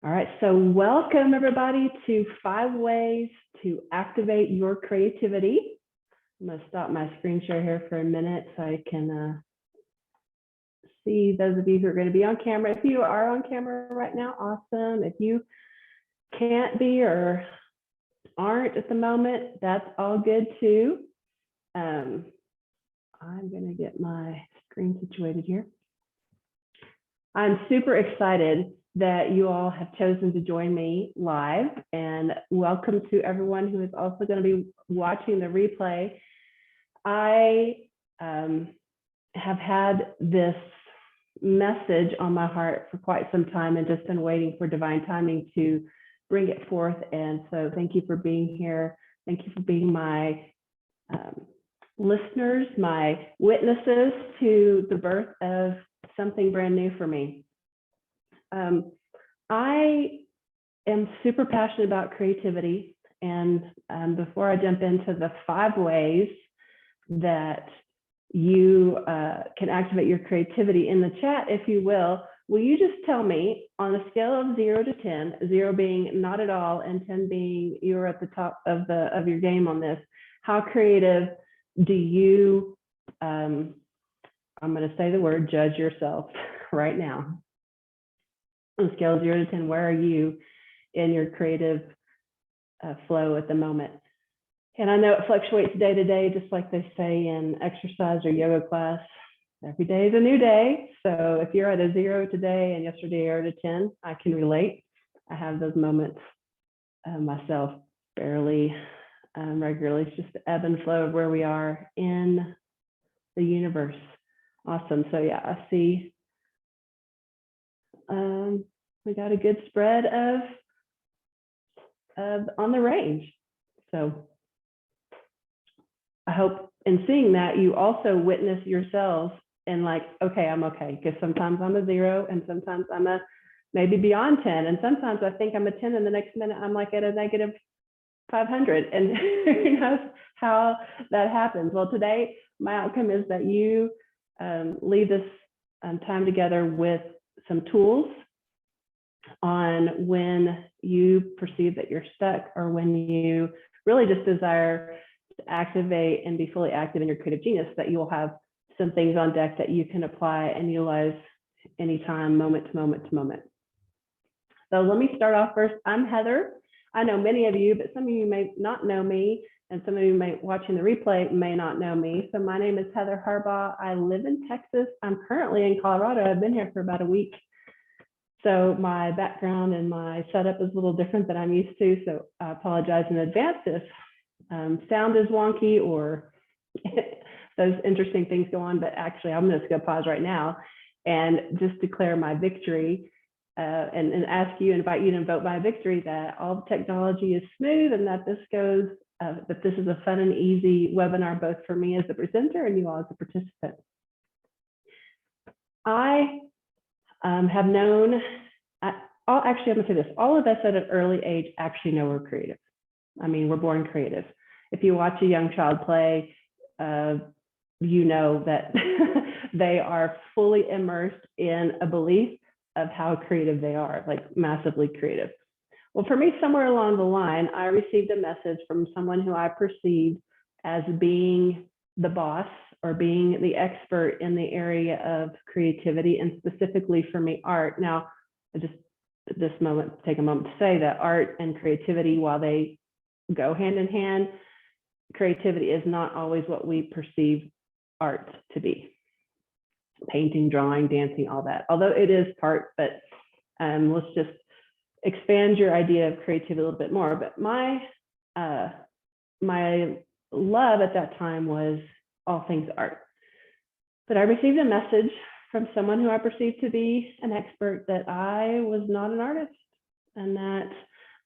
All right, so welcome everybody to 5 ways to activate your creativity. I'm going to stop my screen share here for a minute so I can see those of you who are going to be on camera. If you are on camera right now, awesome. If you can't be or aren't at the moment, that's all good too. I'm going to get my screen situated here. I'm super excited that you all have chosen to join me live, and welcome to everyone who is also going to be watching the replay. I have had this message on my heart for quite some time and just been waiting for divine timing to bring it forth. And so thank you for being here. Thank you for being my listeners, my witnesses to the birth of something brand new for me. I am super passionate about creativity, and before I jump into the 5 ways that you can activate your creativity in the chat, if you will you just tell me on a scale of 0 to 10, 0 being not at all and 10 being you're at the top of your game on this, how creative do you, I'm going to say the word, judge yourself right now? On a scale of 0 to 10, where are you in your creative flow at the moment? And I know it fluctuates day to day, just like they say in exercise or yoga class. Every day is a new day. So if you're at a 0 today and yesterday you're at a 10, I can relate. I have those moments myself fairly regularly. It's just the ebb and flow of where we are in the universe. Awesome. So yeah, I see we got a good spread of on the range. So I hope in seeing that you also witness yourselves and like, okay, I'm okay. Because sometimes I'm a 0 and sometimes I'm a maybe beyond 10. And sometimes I think I'm a 10 and the next minute I'm like at a negative 500. And who knows how that happens. Well, today my outcome is that you leave this time together with some tools on when you perceive that you're stuck or when you really just desire to activate and be fully active in your creative genius, that you will have some things on deck that you can apply and utilize anytime, moment to moment to moment. So let me start off first. I'm Heather. I know many of you, but some of you may not know me, and some of you may watching the replay may not know me. So my name is Heather Harbaugh. I live in Texas. I'm currently in Colorado. I've been here for about a week. So my background and my setup is a little different than I'm used to. So I apologize in advance if sound is wonky or those interesting things go on. But actually, I'm just going to pause right now and just declare my victory and invite you to vote my victory that all the technology is smooth and that this goes, that this is a fun and easy webinar, both for me as the presenter and you all as the participant. I have known, actually, I'm going to say this, all of us at an early age actually know we're creative. I mean, we're born creative. If you watch a young child play, you know that they are fully immersed in a belief of how creative they are, like massively creative. Well, for me, somewhere along the line, I received a message from someone who I perceived as being the boss or being the expert in the area of creativity, and specifically for me, art. Now, I just at this moment, take a moment to say that art and creativity, while they go hand in hand, creativity is not always what we perceive art to be. Painting, drawing, dancing, all that. Although it is part, but let's just expand your idea of creativity a little bit more. But my love at that time was all things art. But I received a message from someone who I perceived to be an expert that I was not an artist and that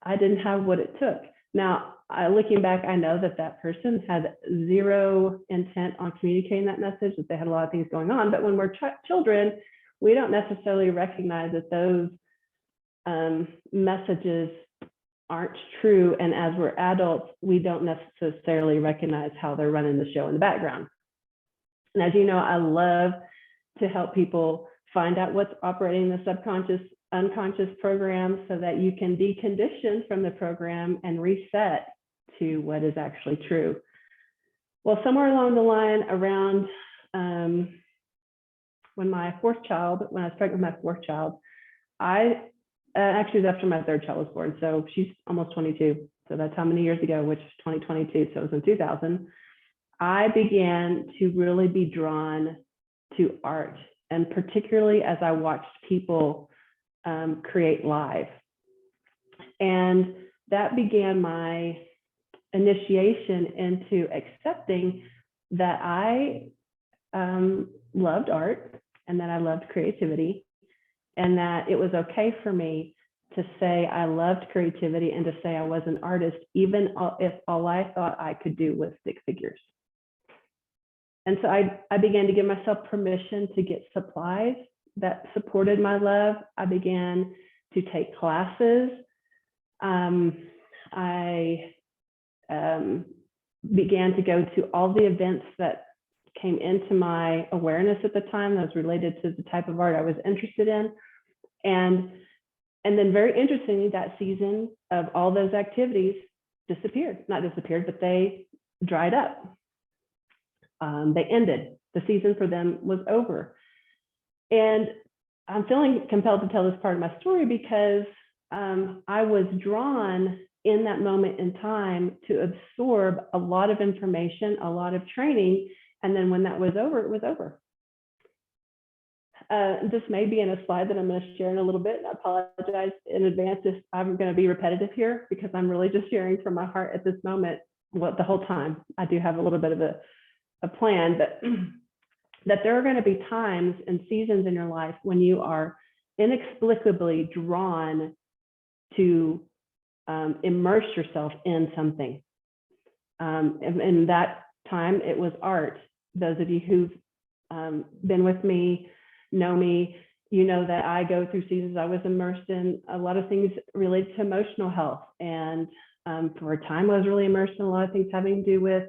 I didn't have what it took. Now, looking back, I know that that person had 0 intent on communicating that message, that they had a lot of things going on. But when we're children, we don't necessarily recognize that those messages aren't true. And as we're adults, we don't necessarily recognize how they're running the show in the background. And as you know, I love to help people find out what's operating in the subconscious unconscious programs so that you can decondition from the program and reset to what is actually true. Well, somewhere along the line around when I was pregnant with my fourth child, actually it was after my third child was born. So she's almost 22. So that's how many years ago, which is 2022. So it was in 2000. I began to really be drawn to art, and particularly as I watched people create live. And that began my initiation into accepting that I loved art and that I loved creativity, and that it was okay for me to say I loved creativity and to say I was an artist, even if all I thought I could do was stick figures. And so I began to give myself permission to get supplies that supported my love. I began to take classes. I began to go to all the events that came into my awareness at the time that was related to the type of art I was interested in. And then very interestingly, that season of all those activities not disappeared, but they dried up. They ended. The season for them was over. And I'm feeling compelled to tell this part of my story because I was drawn in that moment in time to absorb a lot of information, a lot of training. And then when that was over, it was over. This may be in a slide that I'm going to share in a little bit. I apologize in advance if I'm going to be repetitive here, because I'm really just sharing from my heart at this moment. Well, the whole time I do have a little bit of a plan, but that there are going to be times and seasons in your life when you are inexplicably drawn to immerse yourself in something. And that time it was art. Those of you who've been with me, know me, you know that I go through seasons. I was immersed in a lot of things related to emotional health. And for a time I was really immersed in a lot of things having to do with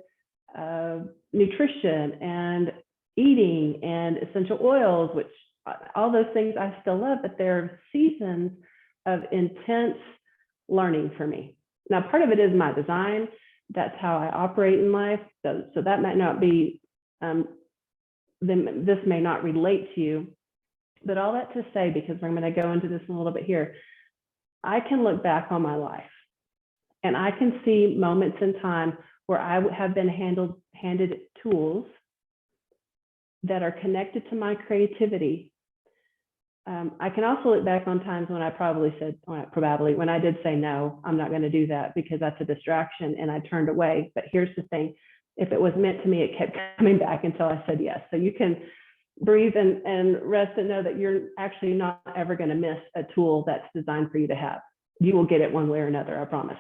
nutrition and eating and essential oils, which all those things I still love, but there are seasons of intense learning for me. Now, part of it is my design. That's how I operate in life. So that might not be, this may not relate to you, but all that to say, because I'm going to go into this a little bit here, I can look back on my life and I can see moments in time where I have been handed tools that are connected to my creativity. I can also look back on times when when I did say, no, I'm not going to do that because that's a distraction, and I turned away. But here's the thing, if it was meant to me, it kept coming back until I said yes. So you can breathe and rest and know that you're actually not ever going to miss a tool that's designed for you to have. You will get it one way or another, I promise.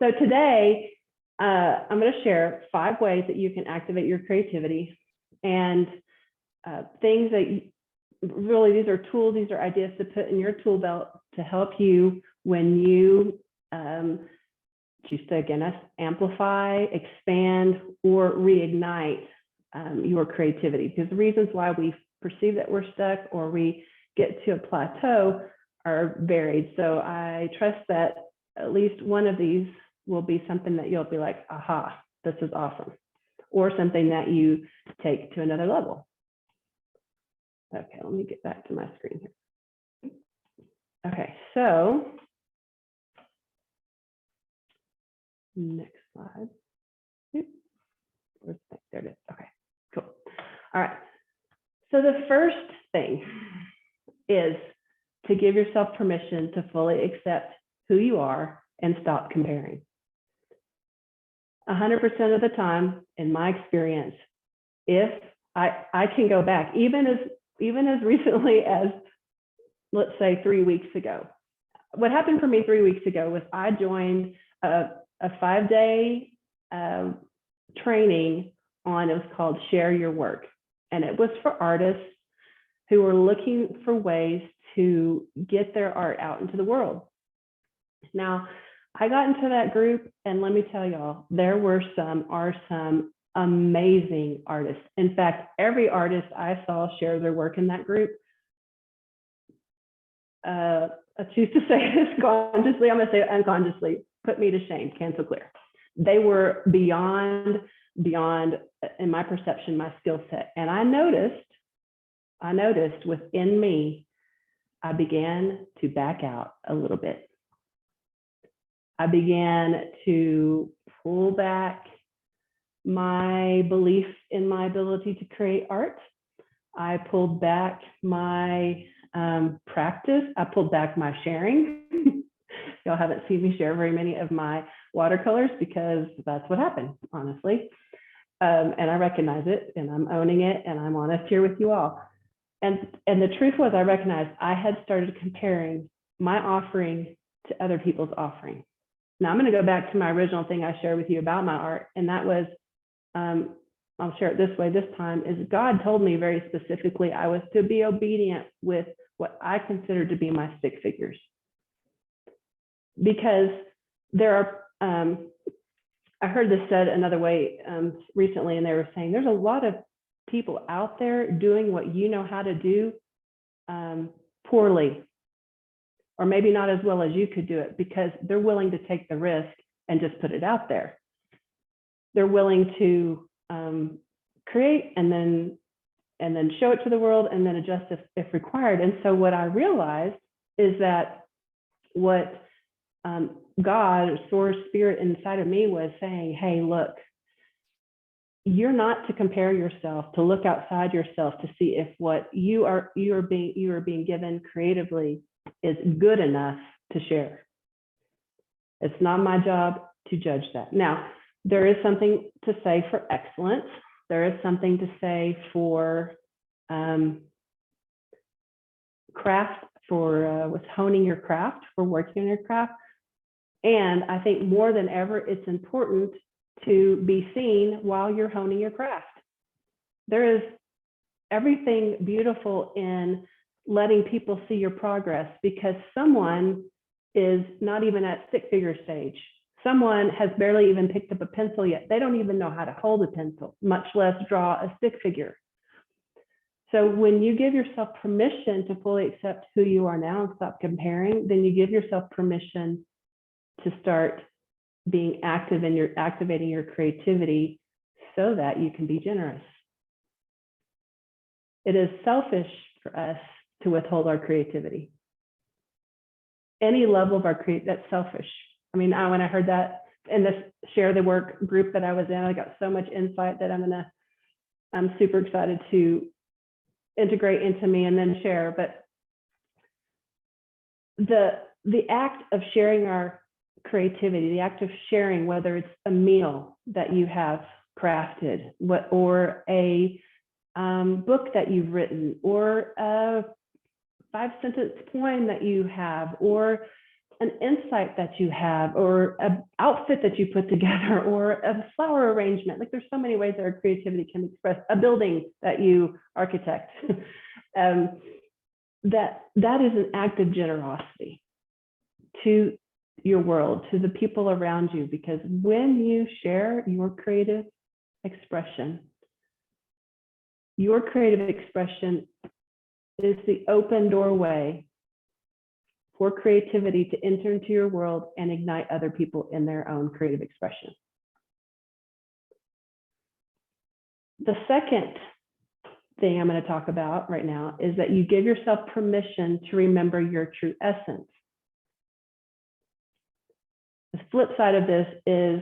So today, I'm going to share 5 ways that you can activate your creativity, and things that really, these are tools, these are ideas to put in your tool belt to help you when you choose to, again, amplify, expand, or reignite your creativity. Because the reasons why we perceive that we're stuck or we get to a plateau are varied. So I trust that at least one of these will be something that you'll be like, aha, this is awesome, or something that you take to another level. Okay, let me get back to my screen here. Okay, so next slide. There it is. Okay, cool. All right. So the first thing is to give yourself permission to fully accept who you are and stop comparing. 100% of the time, in my experience, if I can go back, even as recently as, let's say, 3 weeks ago. What happened for me 3 weeks ago was I joined a 5-day training on, it was called Share Your Work. And it was for artists who were looking for ways to get their art out into the world. Now, I got into that group, and let me tell y'all, there are some amazing artists. In fact, every artist I saw share their work in that group I choose to say this consciously, I'm going to say unconsciously, put me to shame, cancel clear. They were beyond, in my perception, my skill set. And I noticed within me, I began to back out a little bit. I began to pull back my belief in my ability to create art. I pulled back my practice. I pulled back my sharing. Y'all haven't seen me share very many of my watercolors because that's what happened, honestly. And I recognize it, and I'm owning it, and I'm honest here with you all. And the truth was, I recognized I had started comparing my offering to other people's offering. Now I'm going to go back to my original thing I shared with you about my art, and that was, I'll share it this way this time, is God told me very specifically I was to be obedient with what I considered to be my stick figures. Because there are, I heard this said another way recently, and they were saying there's a lot of people out there doing what you know how to do poorly, or maybe not as well as you could do it, because they're willing to take the risk and just put it out there. They're willing to create and then show it to the world and then adjust if required. And so what I realized is that what God, source, spirit inside of me was saying, hey, look, you're not to compare yourself, to look outside yourself to see if what you are being given creatively is good enough to share. It's not my job to judge that. Now, there is something to say for excellence. There is something to say for craft, for with honing your craft, for working on your craft. And I think more than ever, it's important to be seen while you're honing your craft. There is everything beautiful in letting people see your progress, because someone is not even at stick figure stage. Someone has barely even picked up a pencil yet. They don't even know how to hold a pencil, much less draw a stick figure. So when you give yourself permission to fully accept who you are now and stop comparing, then you give yourself permission to start being active in activating your creativity so that you can be generous. It is selfish for us to withhold our creativity. Any level of our that's selfish. I mean, when I heard that in this share the work group that I was in, I got so much insight that I'm super excited to integrate into me and then share. But the act of sharing our creativity, the act of sharing, whether it's a meal that you have crafted, or a book that you've written, or a 5-sentence poem that you have, or an insight that you have, or an outfit that you put together, or a flower arrangement. Like, there's so many ways that our creativity can express, a building that you architect. That is an act of generosity to your world, to the people around you, because when you share your creative expression is the open doorway for creativity to enter into your world and ignite other people in their own creative expression. The second thing I'm going to talk about right now is that you give yourself permission to remember your true essence. The flip side of this is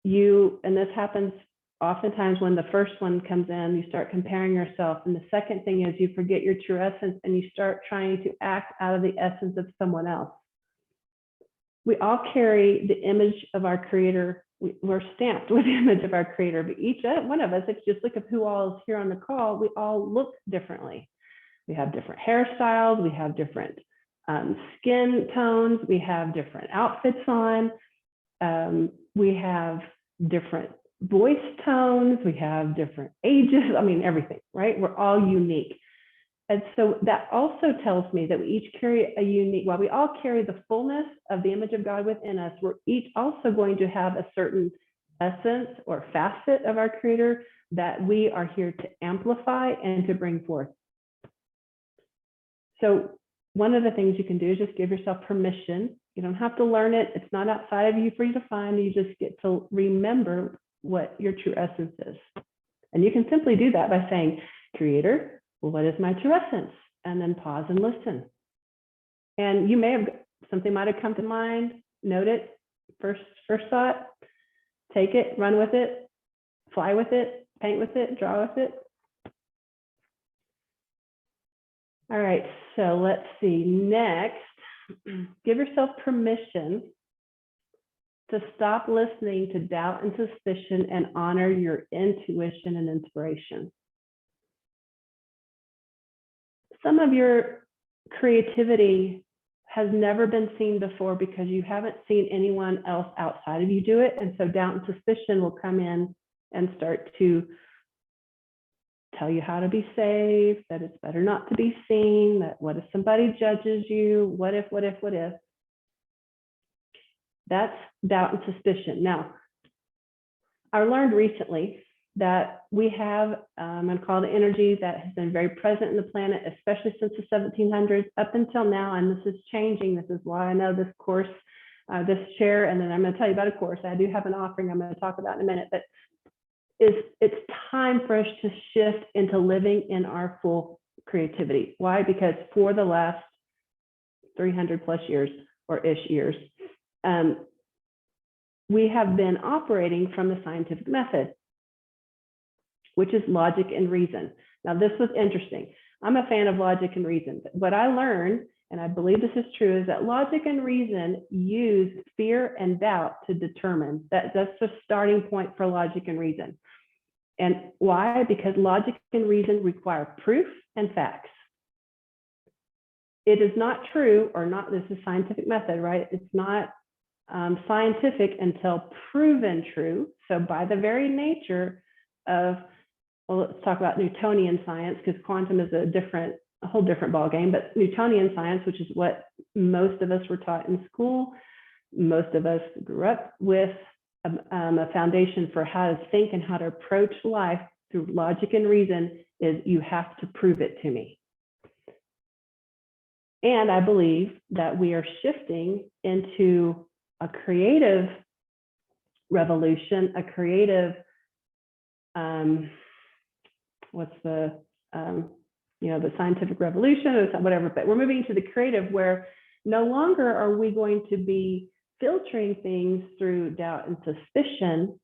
and this happens oftentimes when the first one comes in, you start comparing yourself. And the second thing is you forget your true essence and you start trying to act out of the essence of someone else. We all carry the image of our creator. We're stamped with the image of our creator, but each one of us, if you just look at who all is here on the call, we all look differently. We have different hairstyles, we have different skin tones, we have different outfits on, we have different voice tones, we have different ages, I mean, everything, right? We're all unique. And so that also tells me that we each carry a unique, while we all carry the fullness of the image of God within us, we're each also going to have a certain essence or facet of our creator that we are here to amplify and to bring forth. So one of the things you can do is just give yourself permission. You don't have to learn it. It's not outside of you for you to find. You just get to remember what your true essence is. And you can simply do that by saying, Creator, what is my true essence? And then pause and listen. And you may have, something might have come to mind, note it, first thought, take it, run with it, fly with it, paint with it, draw with it. All right, so let's see, next, give yourself permission to stop listening to doubt and suspicion and honor your intuition and inspiration. Some of your creativity has never been seen before because you haven't seen anyone else outside of you do it. And so doubt and suspicion will come in and start to tell you how to be safe, that it's better not to be seen, that what if somebody judges you, what if? That's doubt and suspicion. Now, I learned recently that we have, I'm going to call it energy that has been very present in the planet, especially since the 1700s up until now, and this is changing. This is why I know this course, this share, and then I'm going to tell you about a course. I do have an offering I'm going to talk about in a minute, but it's time for us to shift into living in our full creativity. Why? Because for the last 300 plus years or ish years, we have been operating from the scientific method, which is logic and reason. Now, this was interesting. I'm a fan of logic and reason. What I learned, and I believe this is true, is that logic and reason use fear and doubt to determine. That's the starting point for logic and reason. And why? Because logic and reason require proof and facts. It is not true, or not, this is scientific method, right? It's not scientific until proven true. So by the very nature of, well, let's talk about Newtonian science, because quantum is a whole different ballgame, but Newtonian science, which is what most of us were taught in school, most of us grew up with a foundation for how to think and how to approach life through logic and reason, is you have to prove it to me. And I believe that we are shifting into a creative revolution, a creative, what's the, the scientific revolution or whatever, but we're moving to the creative, where no longer are we going to be filtering things through doubt and suspicion,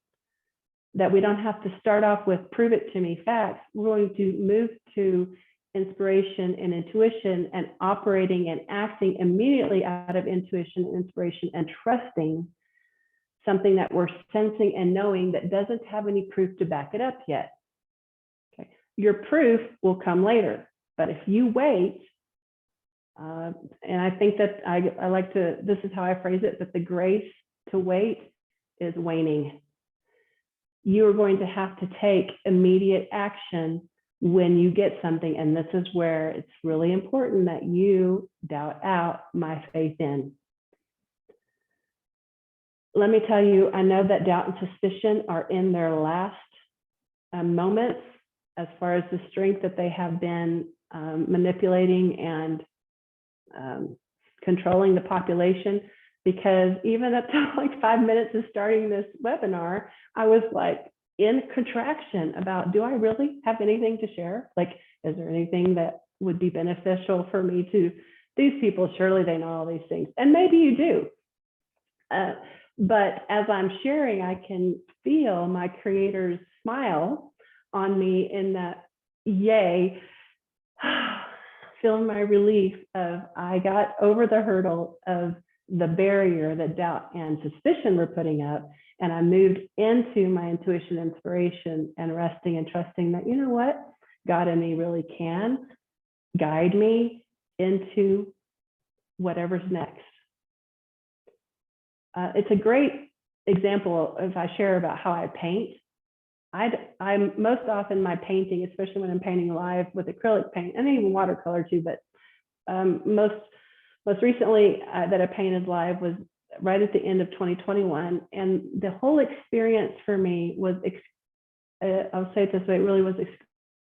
that we don't have to start off with prove it to me facts. We're going to move to inspiration and intuition, and operating and acting immediately out of intuition and inspiration, and trusting something that we're sensing and knowing that doesn't have any proof to back it up yet. Okay. Your proof will come later, but if you wait, and I think that I like to, this is how I phrase it, that the grace to wait is waning. You are going to have to take immediate action when you get something. And this is where it's really important that you doubt out my faith in. Let me tell you, I know that doubt and suspicion are in their last moments as far as the strength that they have been manipulating and controlling the population, because even up to like 5 minutes of starting this webinar, I was like in contraction about, do I really have anything to share? Like, is there anything that would be beneficial for me to these people? Surely they know all these things, and maybe you do. But as I'm sharing, I can feel my creator's smile on me in that, yay, feeling my relief of I got over the hurdle of the barrier that doubt and suspicion were putting up, and I moved into my intuition, inspiration, and resting and trusting that, you know what, God and me really can guide me into whatever's next. It's a great example if I share about how I paint. I'm most often my painting, especially when I'm painting live with acrylic paint and even watercolor too, but most recently that I painted live was right at the end of 2021. And the whole experience for me was, I'll say it this way, it really was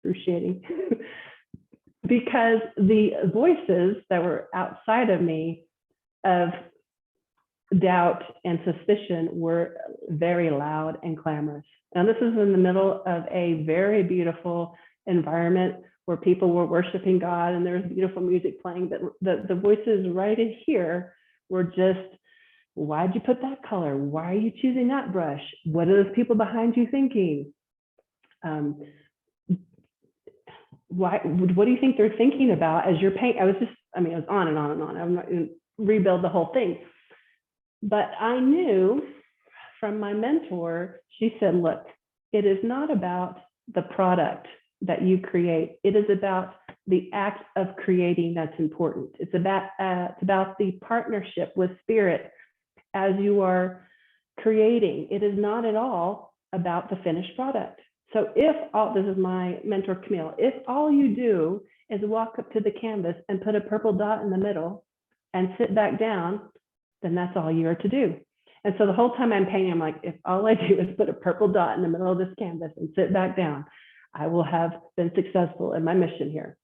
excruciating. because the voices that were outside of me of doubt and suspicion were very loud and clamorous. Now, this is in the middle of a very beautiful environment where people were worshiping God and there was beautiful music playing, but the voices right in here were just, why'd you put that color? Why are you choosing that brush? What are those people behind you thinking? What do you think they're thinking about as you're painting? It was on and on and on. I'm not going to rebuild the whole thing. But I knew from my mentor, she said, look, it is not about the product that you create. It is about the act of creating that's important. It's about the partnership with spirit as you are creating. It is not at all about the finished product. So this is my mentor, Camille, if all you do is walk up to the canvas and put a purple dot in the middle and sit back down, then that's all you are to do. And so the whole time I'm painting, I'm like, if all I do is put a purple dot in the middle of this canvas and sit back down, I will have been successful in my mission here.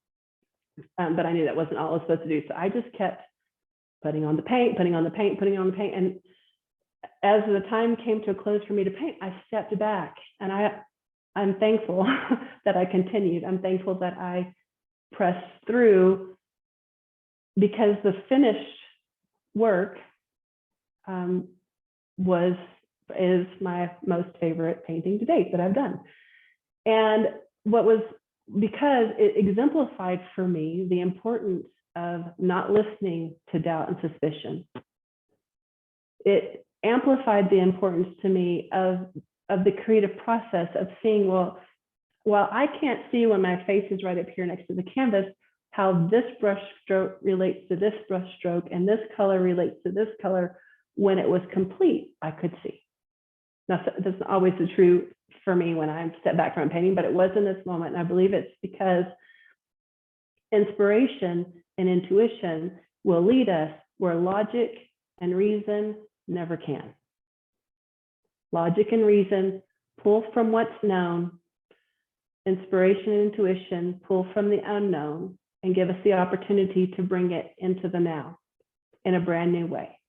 But I knew that wasn't all I was supposed to do. So I just kept putting on the paint, putting on the paint, putting on the paint. And as the time came to a close for me to paint, I stepped back, and I'm thankful that I continued. I'm thankful that I pressed through, because the finished work is my most favorite painting to date that I've done. And because it exemplified for me the importance of not listening to doubt and suspicion. It amplified the importance to me of the creative process of seeing, well, while I can't see when my face is right up here next to the canvas, how this brush stroke relates to this brush stroke and this color relates to this color, when it was complete, I could see. Now, that's not always the true for me when I step back from painting, but it was in this moment. And I believe it's because inspiration and intuition will lead us where logic and reason never can. Logic and reason pull from what's known. Inspiration and intuition pull from the unknown and give us the opportunity to bring it into the now in a brand new way.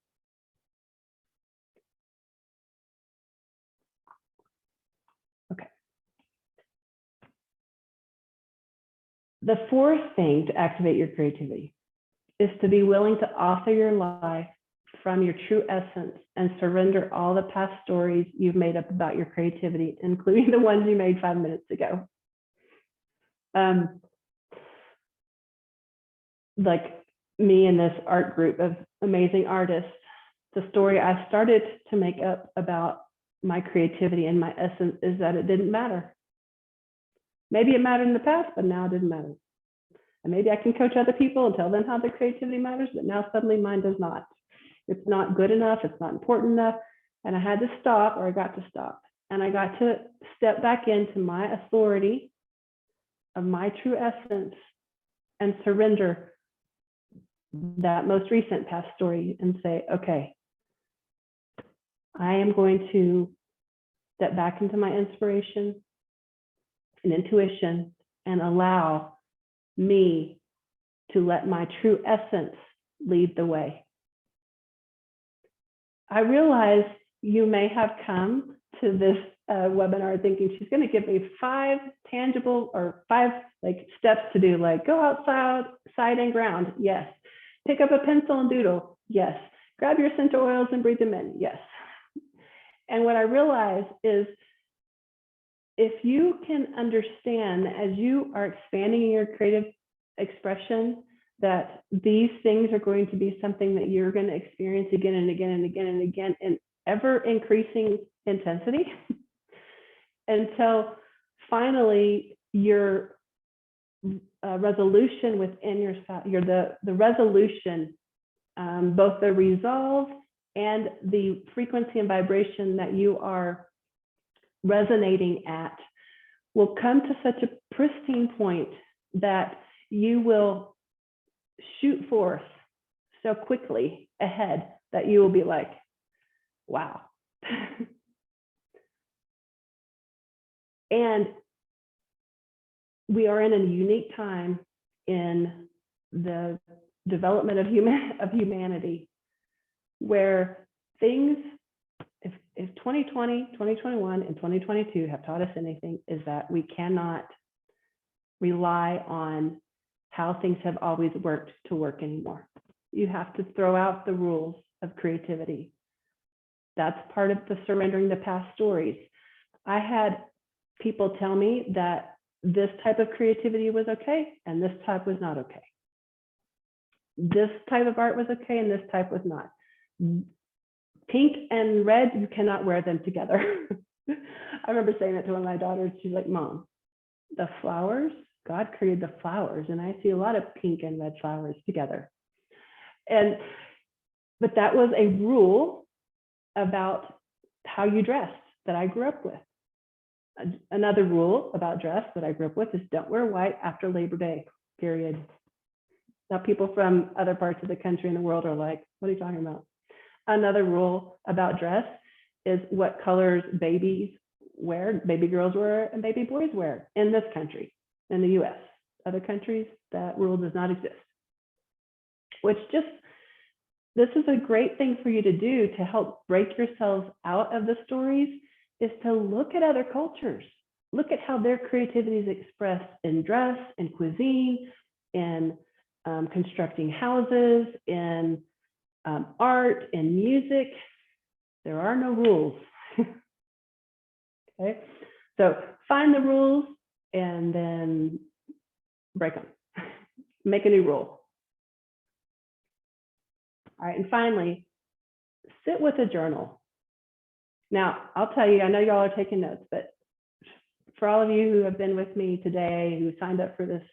Okay. The fourth thing to activate your creativity is to be willing to author your life from your true essence and surrender all the past stories you've made up about your creativity, including the ones you made 5 minutes ago. Like me and this art group of amazing artists, the story I started to make up about my creativity and my essence is that it didn't matter. Maybe it mattered in the past, but now it didn't matter. And maybe I can coach other people and tell them how their creativity matters, but now suddenly mine does not. It's not good enough. It's not important enough. And I had to stop, or I got to stop. And I got to step back into my authority of my true essence and surrender that most recent past story and say, okay, I am going to step back into my inspiration and intuition and allow me to let my true essence lead the way. I realize you may have come to this webinar thinking she's going to give me 5 tangible or 5 steps to do, like go outside and ground. Yes. Pick up a pencil and doodle. Yes. Grab your essential oils and breathe them in. Yes. And what I realize is if you can understand as you are expanding your creative expression that these things are going to be something that you're going to experience again and again and again and again in ever increasing intensity until finally your resolution within yourself, the resolution, both the resolve and the frequency and vibration that you are resonating at will come to such a pristine point that you will shoot forth so quickly ahead that you will be like, wow. And we are in a unique time in the development of humanity, where things, if 2020, 2021, and 2022 have taught us anything, is that we cannot rely on how things have always worked to work anymore. You have to throw out the rules of creativity. That's part of the surrendering the past stories. I had people tell me that this type of creativity was okay and this type was not okay. This type of art was okay and this type was not. Pink and red, you cannot wear them together. I remember saying that to one of my daughters. She's like, Mom, the flowers, God created the flowers, and I see a lot of pink and red flowers together. But that was a rule about how you dress that I grew up with. Another rule about dress that I grew up with is don't wear white after Labor Day, period. Now people from other parts of the country and the world are like, what are you talking about? Another rule about dress is what colors babies wear, baby girls wear, and baby boys wear in this country, in the US. Other countries, that rule does not exist. Which this is a great thing for you to do to help break yourselves out of the stories, is to look at other cultures. Look at how their creativity is expressed in dress, in cuisine, in constructing houses, in art, in music. There are no rules. Okay, so find the rules and then break them. Make a new rule. All right, and finally, sit with a journal. Now, I'll tell you, I know y'all are taking notes, but for all of you who have been with me today, who signed up for this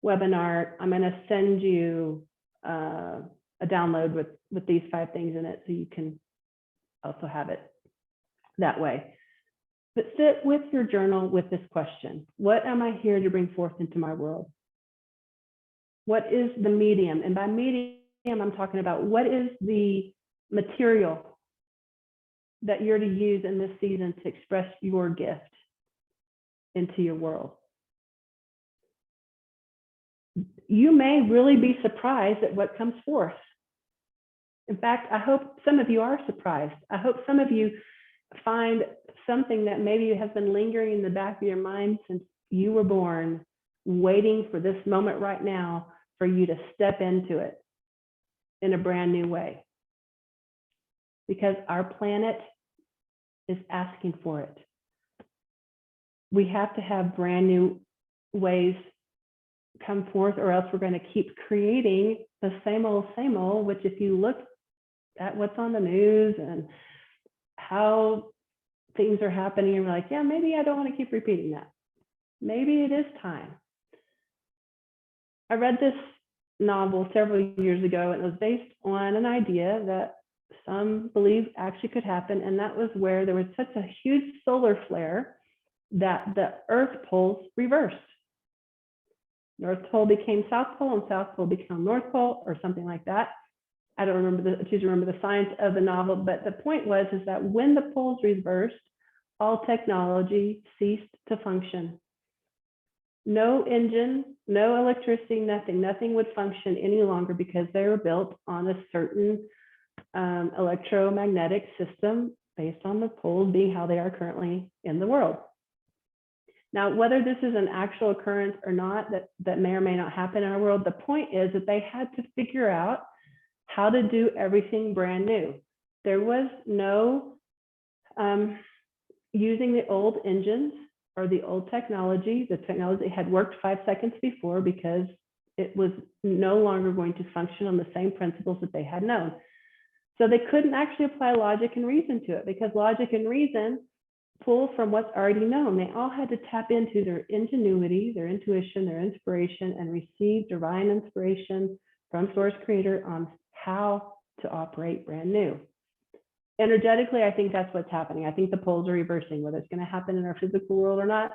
webinar, I'm going to send you a download with these 5 things in it, so you can also have it that way. But sit with your journal with this question: what am I here to bring forth into my world? What is the medium? And by medium, I'm talking about what is the material that you're to use in this season to express your gift into your world. You may really be surprised at what comes forth. In fact, I hope some of you are surprised. I hope some of you find something that maybe has been lingering in the back of your mind since you were born, waiting for this moment right now for you to step into it in a brand new way. Because our planet is asking for it. We have to have brand new ways come forth, or else we're going to keep creating the same old, which if you look at what's on the news and how things are happening, you're like, yeah, maybe I don't want to keep repeating that. Maybe it is time. I read this novel several years ago, and it was based on an idea that some believe actually could happen, and that was where there was such a huge solar flare that the Earth poles reversed. North Pole became South Pole, and South Pole became North Pole, or something like that. I don't choose to remember the science of the novel, but the point was is that when the poles reversed, all technology ceased to function. No engine, no electricity, nothing would function any longer because they were built on a certain electromagnetic system based on the poles being how they are currently in the world. Now, whether this is an actual occurrence or not, that may or may not happen in our world, the point is that they had to figure out how to do everything brand new. There was no using the old engines or the old technology. The technology had worked 5 seconds before because it was no longer going to function on the same principles that they had known. So they couldn't actually apply logic and reason to it, because logic and reason pull from what's already known. They all had to tap into their ingenuity, their intuition, their inspiration, and receive divine inspiration from Source Creator on how to operate brand new. Energetically, I think that's what's happening. I think the poles are reversing. Whether it's going to happen in our physical world or not,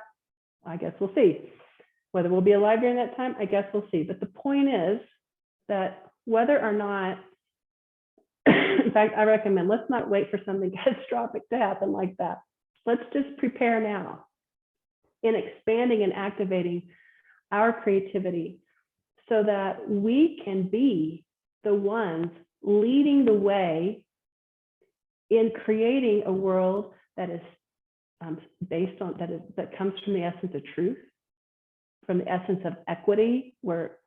I guess we'll see. Whether we'll be alive during that time, I guess we'll see. But the point is that whether or not, in fact, I recommend let's not wait for something catastrophic to happen like that. Let's just prepare now in expanding and activating our creativity, so that we can be the ones leading the way in creating a world that is based on, that comes from the essence of truth, from the essence of equity, where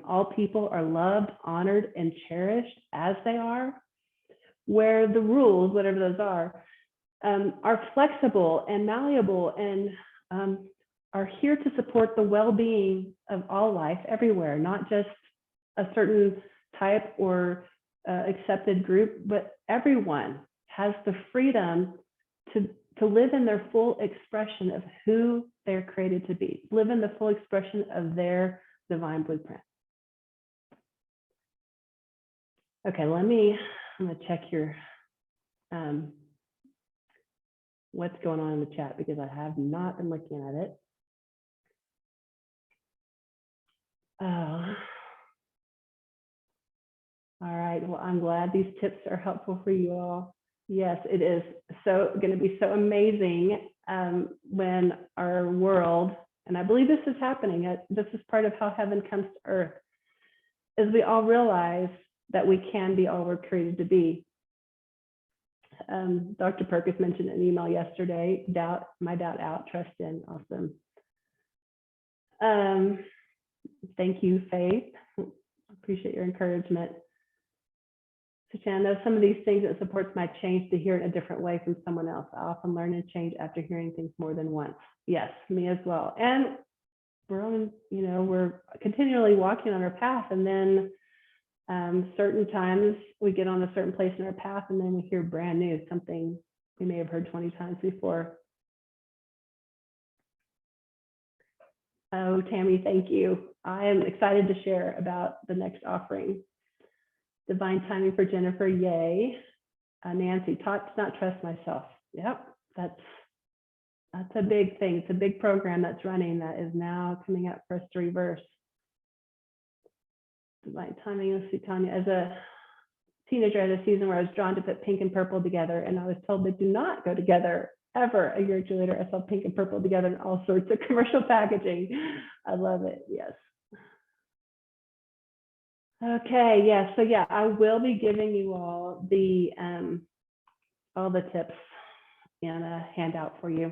all people are loved, honored, and cherished as they are, where the rules, whatever those are flexible and malleable and are here to support the well-being of all life everywhere, not just a certain type or accepted group, but everyone has the freedom to live in their full expression of who they're created to be, live in the full expression of their divine blueprint. Okay, I'm gonna check your what's going on in the chat, because I have not been looking at it. All right, well, I'm glad these tips are helpful for you all. Yes, it is so going to be so amazing when our world, and I believe this is happening, this is part of how heaven comes to earth, is we all realize that we can be all we're created to be. Dr. Perkins mentioned an email yesterday, my doubt out, trust in. Awesome. Thank you, Faith. Appreciate your encouragement. So Shannon, know some of these things that supports my change to hear it a different way from someone else. I often learn and change after hearing things more than once. Yes, me as well. And we're on, we're continually walking on our path, and then certain times we get on a certain place in our path, and then we hear brand new, something we may have heard 20 times before. Oh, Tammy, thank you. I am excited to share about the next offering. Divine timing for Jennifer, yay. Nancy, taught to not trust myself. Yep, that's a big thing. It's a big program that's running that is now coming up for us to reverse. Divine timing, let's see, Tanya. As a teenager, I had a season where I was drawn to put pink and purple together, and I was told they do not go together ever. A year or two later, I saw pink and purple together in all sorts of commercial packaging. I love it, yes. Okay, yeah, so yeah, I will be giving you all the tips in a handout for you.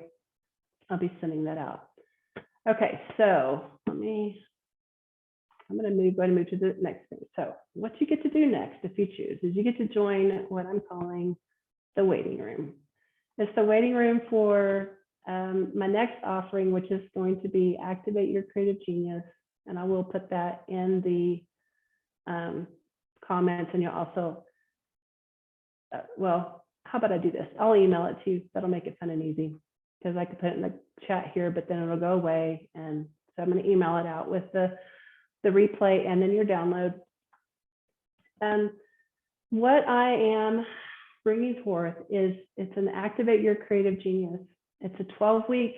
I'll be sending that out. Okay, so I'm going to go ahead and move to the next thing. So what you get to do next, if you choose, is you get to join what I'm calling the waiting room. It's the waiting room for my next offering, which is going to be Activate Your Creative Genius. And I will put that in the comments, and you'll also, well, how about I do this? I'll email it to you. That'll make it fun and easy, because I could put it in the chat here, but then it'll go away. And so I'm going to email it out with the replay and then your download. What I am bringing forth is, it's an Activate Your Creative Genius. It's a 12-week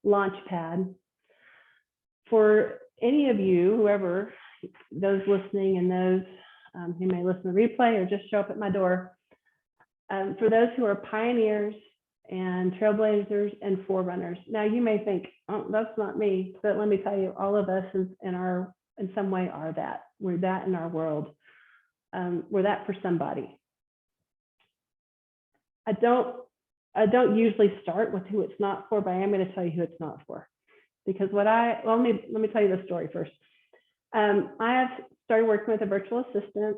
launch pad for any of you, whoever, those listening and those who may listen to the replay or just show up at my door. For those who are pioneers and trailblazers and forerunners. Now you may think, oh, that's not me, but let me tell you, all of us in some way are that. We're that in our world. We're that for somebody. I don't usually start with who it's not for, but I am going to tell you who it's not for. Because let me tell you the story first. I have started working with a virtual assistant.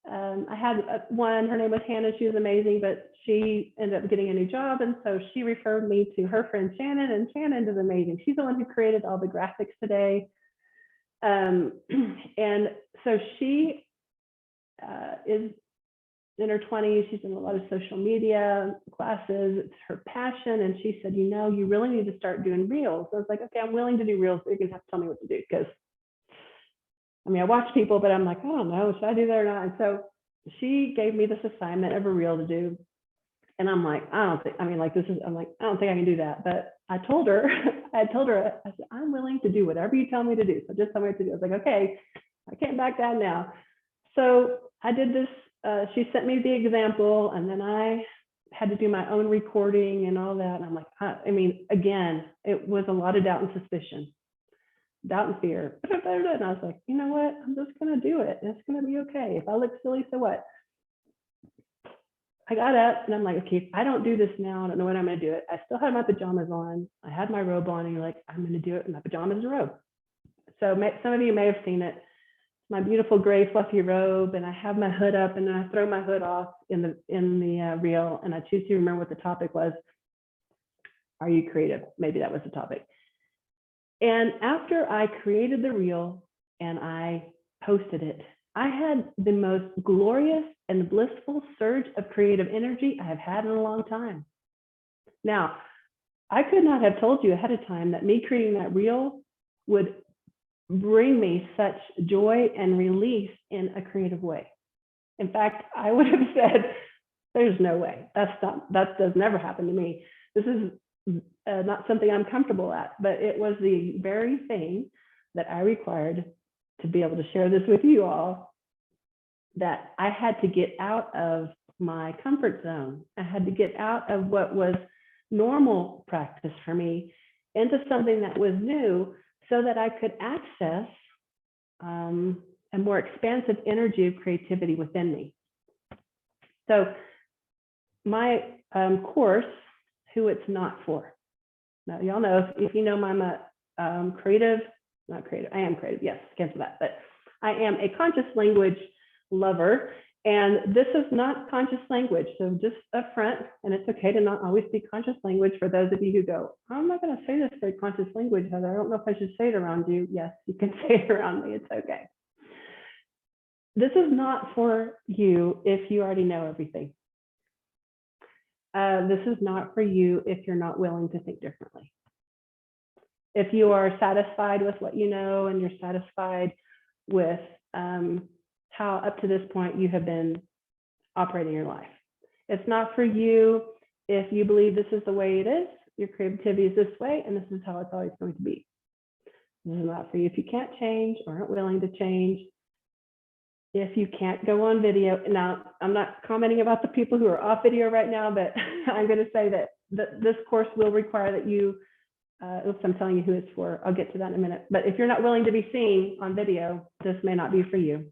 I had one, her name was Hannah. She was amazing, but she ended up getting a new job. And so she referred me to her friend Shannon, and Shannon is amazing. She's the one who created all the graphics today. And so she is in her 20s. She's in a lot of social media classes. It's her passion. And she said, you really need to start doing reels. I was like, okay, I'm willing to do reels, but you're going to have to tell me what to do. Because I watch people, but I'm like, I don't know, should I do that or not? And so she gave me this assignment of a reel to do. And I'm like, I don't think I can do that. But I told her, I said, I'm willing to do whatever you tell me to do. So just tell me what to do. I was like, okay, I can't back down now. So I did this. She sent me the example, and then I had to do my own recording and all that. And I'm like, I mean, again, it was a lot of doubt and suspicion, doubt and fear. And I was like, you know what? I'm just going to do it. It's going to be okay. If I look silly, so what? I got up and I'm like, okay, if I don't do this now, I don't know when I'm going to do it. I still had my pajamas on. I had my robe on, and you're like, I'm going to do it in my pajamas and robe. So some of you may have seen it. My beautiful gray fluffy robe, and I have my hood up, and then I throw my hood off in the reel, and I choose to remember what the topic was. Are you creative? Maybe that was the topic. And after I created the reel and I posted it, I had the most glorious and blissful surge of creative energy I have had in a long time. Now, I could not have told you ahead of time that me creating that reel would bring me such joy and release in a creative way. In fact, I would have said, there's no way. That does never happen to me. This is not something I'm comfortable at, but it was the very thing that I required to be able to share this with you all, that I had to get out of my comfort zone. I had to get out of what was normal practice for me into something that was new, so that I could access a more expansive energy of creativity within me. So my course, Who It's Not For. Now, y'all know, if you know I'm a creative, not creative, I am creative, yes, cancel that, but I am a conscious language lover, and this is not conscious language, so just up front, and it's okay to not always be conscious language for those of you who go, I'm not going to say this very conscious language, Heather, I don't know if I should say it around you. Yes, you can say it around me, it's okay. This is not for you if you already know everything. This is not for you if you're not willing to think differently. If you are satisfied with what you know, and you're satisfied with how up to this point you have been operating your life. It's not for you if you believe this is the way it is, your creativity is this way, and this is how it's always going to be. This is not for you if you can't change or aren't willing to change. If you can't go on video. Now, I'm not commenting about the people who are off video right now, but I'm going to say that this course will require that you, oops, I'm telling you who it's for. I'll get to that in a minute. But if you're not willing to be seen on video, this may not be for you.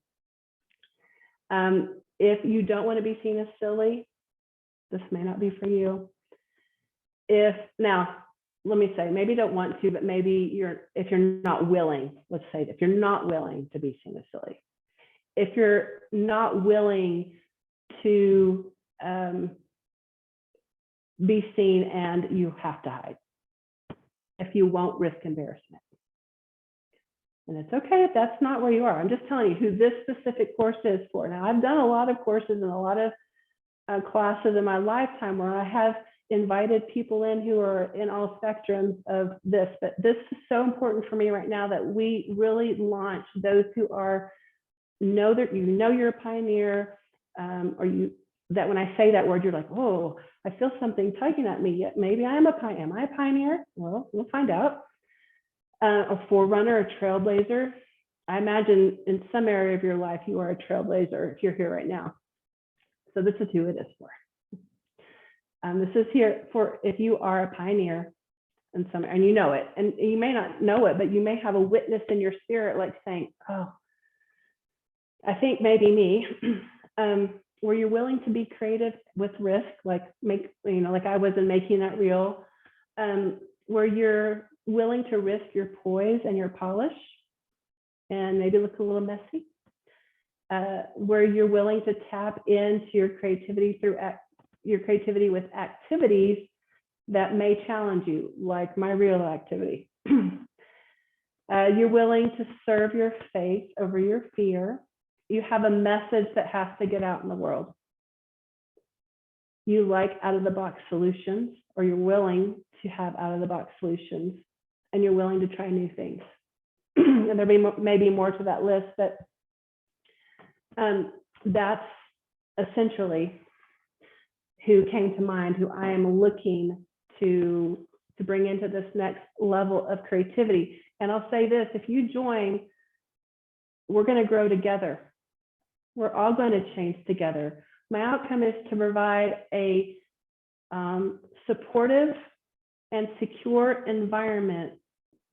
If you don't want to be seen as silly, this may not be for you. Now, let me say, maybe you don't want to, but maybe if you're not willing, let's say, if you're not willing to be seen as silly, if you're not willing to be seen and you have to hide, if you won't risk embarrassment. And it's okay if that's not where you are. I'm just telling you who this specific course is for. Now, I've done a lot of courses and a lot of classes in my lifetime where I have invited people in who are in all spectrums of this, but this is so important for me right now that we really launch those who know that you know you're a pioneer, that when I say that word, you're like, oh, I feel something tugging at me. Yet maybe I am a pioneer. Am I a pioneer? Well, we'll find out. A forerunner, a trailblazer. I imagine in some area of your life you are a trailblazer if you're here right now. So this is who it is for. This is here for if you are a pioneer in some, and you know it, and you may not know it, but you may have a witness in your spirit, like saying, oh, I think maybe me, where you're willing to be creative with risk, like like I was in making that reel, where you're willing to risk your poise and your polish, and maybe look a little messy, where you're willing to tap into your creativity with activities that may challenge you, like my reel activity. You're willing to serve your faith over your fear. You have a message that has to get out in the world. You like out-of-the-box solutions, or you're willing to have out-of-the-box solutions, and you're willing to try new things. And there may be more to that list, but that's essentially who came to mind, who I am looking to bring into this next level of creativity. And I'll say this, if you join, we're going to grow together. We're all going to change together. My outcome is to provide a supportive and secure environment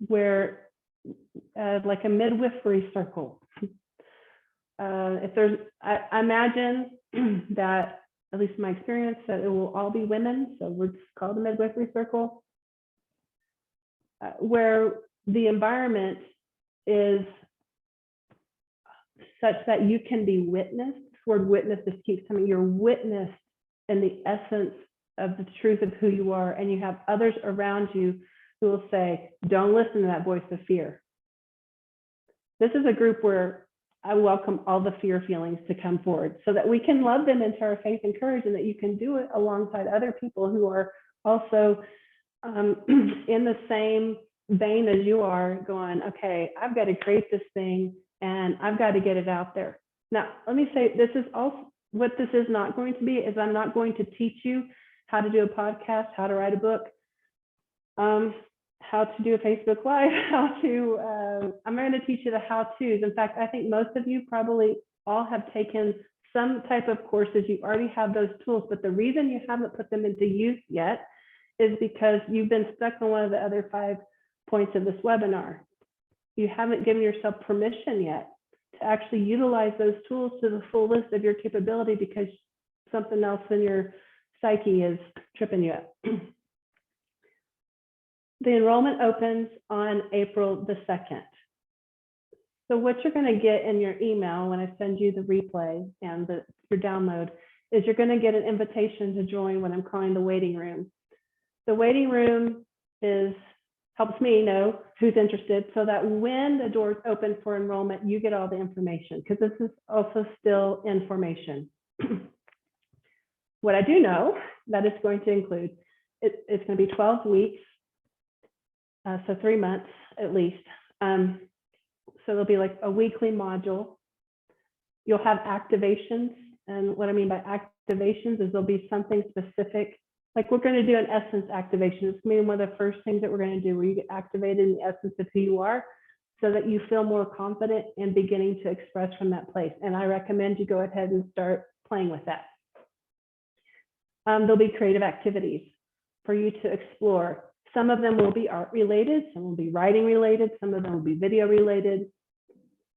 where, like a midwifery circle. If there's, I imagine that, at least in my experience, that it will all be women, so we're just called a midwifery circle, where the environment is such that you can be witnessed. This word witness just keeps coming. You're witnessed in the essence of the truth of who you are, and you have others around you who will say, don't listen to that voice of fear. This is a group where I welcome all the fear feelings to come forward so that we can love them into our faith and courage, and that you can do it alongside other people who are also in the same vein as you are, going, okay, I've got to create this thing and I've got to get it out there. Now, let me say, this is also what this is not going to be, is I'm not going to teach you how to do a podcast, how to write a book, how to do a Facebook Live, I'm going to teach you the how-tos. In fact, I think most of you probably all have taken some type of courses. You already have those tools, but the reason you haven't put them into use yet is because you've been stuck on one of the other 5 points of this webinar. You haven't given yourself permission yet to actually utilize those tools to the fullest of your capability, because something else in your psyche is tripping you up. The enrollment opens on April the 2nd. So what you're going to get in your email when I send you the replay and your download is you're going to get an invitation to join what I'm calling the waiting room. The waiting room helps me know who's interested, so that when the doors open for enrollment, you get all the information, because this is also still in formation. What I do know that it's going to include, it's going to be 12 weeks, so 3 months at least. So there'll be like a weekly module. You'll have activations, and what I mean by activations is there'll be something specific. Like, we're going to do an essence activation. It's going to be one of the first things that we're going to do, where you get activated in the essence of who you are, so that you feel more confident in beginning to express from that place. And I recommend you go ahead and start playing with that. There'll be creative activities for you to explore. Some of them will be art related, some will be writing related, some of them will be video related.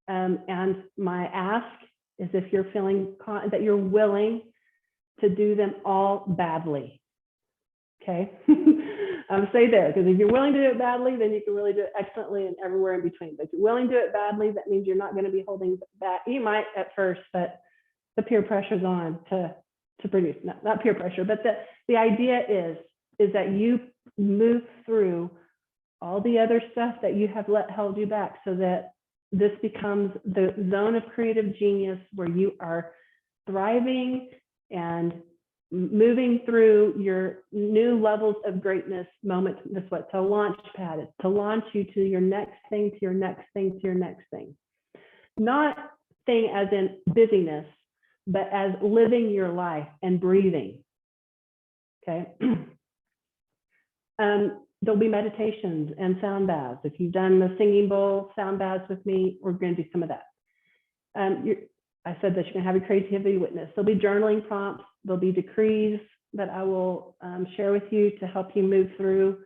And my ask is, if you're feeling that you're willing to do them all badly. Okay, say there, because if you're willing to do it badly, then you can really do it excellently and everywhere in between. But if you're willing to do it badly, that means you're not going to be holding back. You might at first, but the peer pressure's on to produce. Not peer pressure, but the idea is that you move through all the other stuff that you have held you back, so that this becomes the zone of creative genius where you are thriving and moving through your new levels of greatness moments. That's what's a launch pad. It's to launch you to your next thing, to your next thing, to your next thing. Not thing as in busyness, but as living your life and breathing. Okay. There'll be meditations and sound baths. If you've done the singing bowl sound baths with me, we're going to do some of that. I said that you're going to have your creativity witness. There'll be journaling prompts. There'll be decrees that I will share with you to help you move through.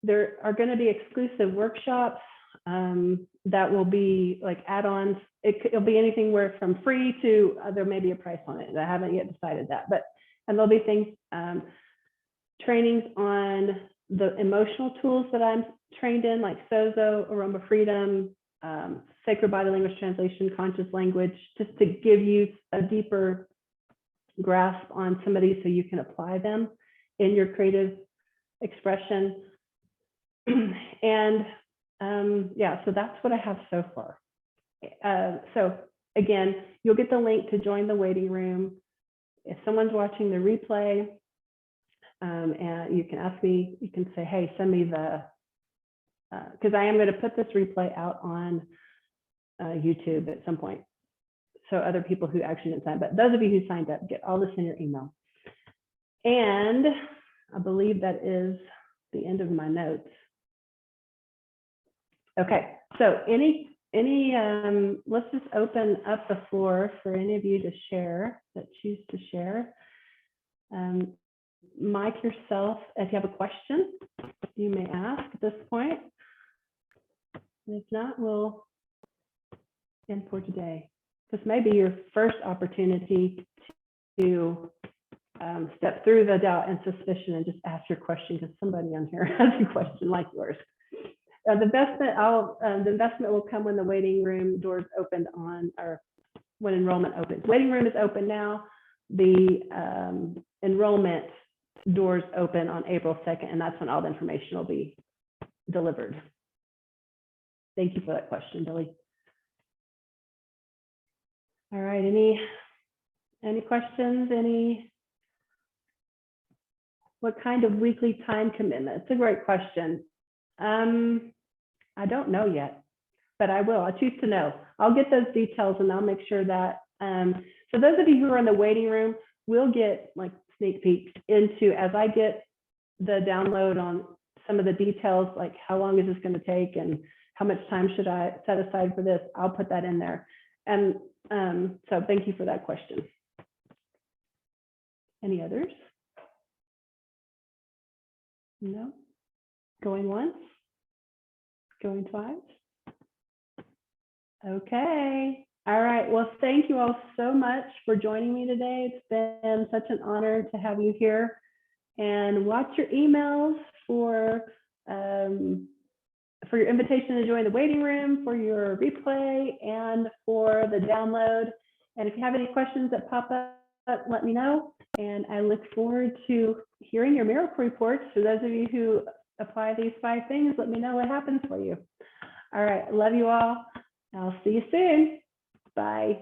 There are going to be exclusive workshops that will be like add-ons. It'll be anything where from free to there may be a price on it. I haven't yet decided that, and there'll be things, trainings on the emotional tools that I'm trained in, like Sozo, Aroma Freedom, Sacred Body Language Translation, Conscious Language, just to give you a deeper grasp on some of these so you can apply them in your creative expression. And yeah, so that's what I have so far. So again, you'll get the link to join the waiting room. If someone's watching the replay, and you can ask me, you can say, hey, send me the, because I am going to put this replay out on YouTube at some point, so other people who actually didn't sign up, but those of you who signed up, get all this in your email. And I believe that is the end of my notes. Okay, so let's just open up the floor for any of you to share, that choose to share. mic yourself if you have a question you may ask at this point. And if not, we'll end for today. This may be your first opportunity to step through the doubt and suspicion and just ask your question, because somebody on here has a question like yours. The investment will come when the waiting room doors opened on, or when enrollment opens. Waiting room is open now. The enrollment doors open on April 2nd, and that's when all the information will be delivered. Thank you for that question, Billy. All right, any questions? What kind of weekly time commitment? It's a great question. I don't know yet, but I will. I choose to know. I'll get those details and I'll make sure that, so those of you who are in the waiting room, we'll get like sneak peeks into, as I get the download on some of the details, like how long is this going to take and how much time should I set aside for this, I'll put that in there. And so thank you for that question. Any others? No? Going once? Going twice? Okay. All right. Well, thank you all so much for joining me today. It's been such an honor to have you here. And watch your emails for your invitation to join the waiting room, for your replay, and for the download. And if you have any questions that pop up, let me know. And I look forward to hearing your miracle reports. For those of you who apply these 5 things, let me know what happens for you. All right. Love you all. I'll see you soon. Bye.